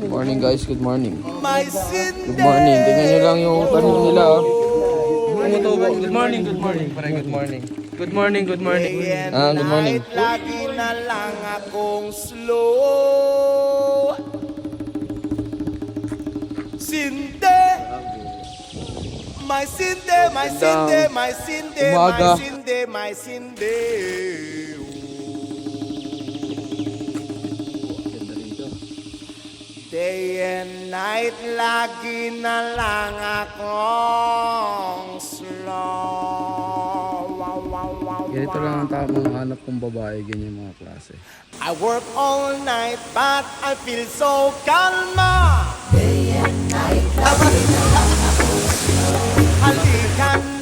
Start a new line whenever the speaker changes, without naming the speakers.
Morning guys, good morning.
My
Good morning. Tingnan nyo lang yung tanong nila. Tumutubo. Good morning, good morning. Pare, good morning. Good morning, good morning. Good morning.
Lagi na lang akong slow. Sinde. My sinde, my sinde, my sinde,
Umaga.
my sinde, my sinde. Day and night, lagi na lang akong slow. Wow, wow, wow,
Ganito lang ang tamang hanap kong babae, ganyan mga klase.
I work all night, but I feel so kalma. Day and night, lagi na lang akong slow. Halika